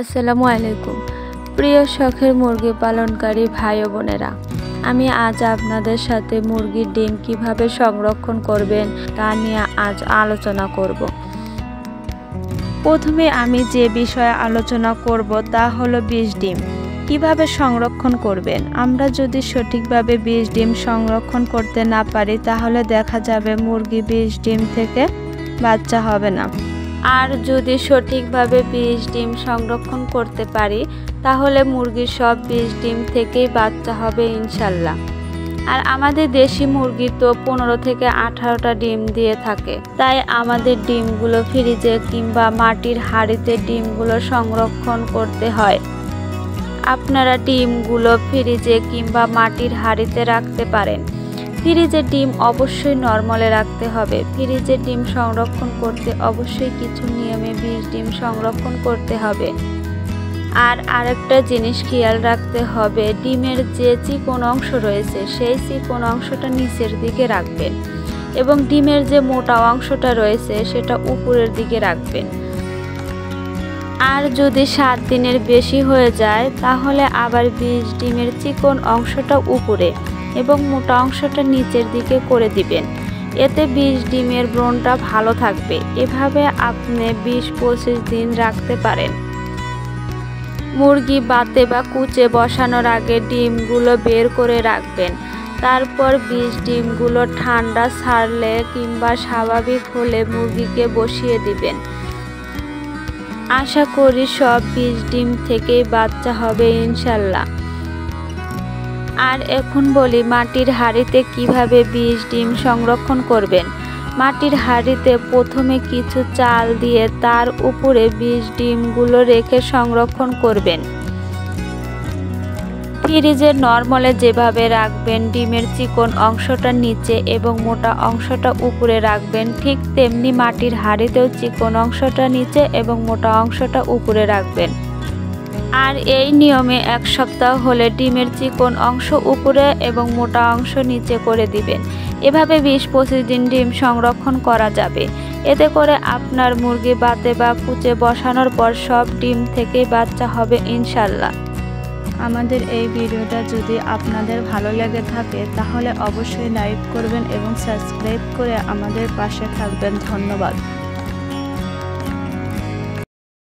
আসসালামু আলাইকুম প্রিয় শখের মুরগি পালনকারী ভাই ও বোনেরা, আমি আজ আপনাদের সাথে মুরগির ডিম কিভাবে সংরক্ষণ করবেন তা নিয়ে আজ আলোচনা করব। প্রথমে আমি যে বিষয়ে আলোচনা করব তা হলো বীজ ডিম কিভাবে সংরক্ষণ করবেন। আমরা যদি সঠিকভাবে বীজ ডিম সংরক্ষণ করতে না পারি তাহলে দেখা যাবে মুরগি বীজ ডিম থেকে বাচ্চা হবে না। আর যদি সঠিকভাবে বীজ ডিম সংরক্ষণ করতে পারি তাহলে মুরগির সব বীজ ডিম থেকেই বাচ্চা হবে ইনশাল্লাহ। আর আমাদের দেশি মুরগি তো 15 থেকে 18টা ডিম দিয়ে থাকে, তাই আমাদের ডিমগুলো ফ্রিজে কিংবা মাটির হাঁড়িতে ডিমগুলো সংরক্ষণ করতে হয়। আপনারা ডিমগুলো ফ্রিজে কিংবা মাটির হাঁড়িতে রাখতে পারেন। ফ্রিজের ডিম অবশ্যই নরমালে রাখতে হবে। ফ্রিজের ডিম সংরক্ষণ করতে অবশ্যই কিছু নিয়মে বীজ ডিম সংরক্ষণ করতে হবে। আর আরেকটা জিনিস খেয়াল রাখতে হবে, ডিমের যে চিকন অংশ রয়েছে সেই চিকন অংশটা নিচের দিকে রাখবেন এবং ডিমের যে মোটা অংশটা রয়েছে সেটা উপরের দিকে রাখবেন। আর যদি 7 দিনের বেশি হয়ে যায় তাহলে আবার বীজ ডিমের চিকন অংশটা উপরে এবং মোটা অংশটা নিচের দিকে করে দিবেন। এতে বীজ ডিমের ব্রণটা ভালো থাকবে। এভাবে আপনি 20-25 দিন রাখতে পারেন। মুরগি বাতে বা কুচে বসানোর আগে ডিমগুলো বের করে রাখবেন। তারপর বীজ ডিমগুলো ঠান্ডা ছাড়লে কিংবা স্বাভাবিক হলে মুরগিকে বসিয়ে দিবেন। আশা করি সব বীজ ডিম থেকেই বাচ্চা হবে ইনশাল্লাহ। আর এখন বলি মাটির হাঁড়িতে কিভাবে বীজ ডিম সংরক্ষণ করবেন। মাটির হাঁড়িতে প্রথমে কিছু চাল দিয়ে তার উপরে বীজ ডিমগুলো রেখে সংরক্ষণ করবেন। ফ্রিজে নরমালে যেভাবে রাখবেন ডিমের চিকন অংশটা নিচে এবং মোটা অংশটা উপরে রাখবেন, ঠিক তেমনি মাটির হাঁড়িতেও চিকন অংশটা নিচে এবং মোটা অংশটা উপরে রাখবেন। আর এই নিয়মে 1 সপ্তাহ হলে ডিমের চিকন অংশ উপরে এবং মোটা অংশ নিচে করে দিবেন। এভাবে 20-25 দিন ডিম সংরক্ষণ করা যাবে। এতে করে আপনার মুরগি বাতে বা কুচে বসানোর পর সব ডিম থেকেই বাচ্চা হবে ইনশাল্লাহ। আমাদের এই ভিডিওটা যদি আপনাদের ভালো লেগে থাকে তাহলে অবশ্যই লাইক করবেন এবং সাবস্ক্রাইব করে আমাদের পাশে থাকবেন। ধন্যবাদ।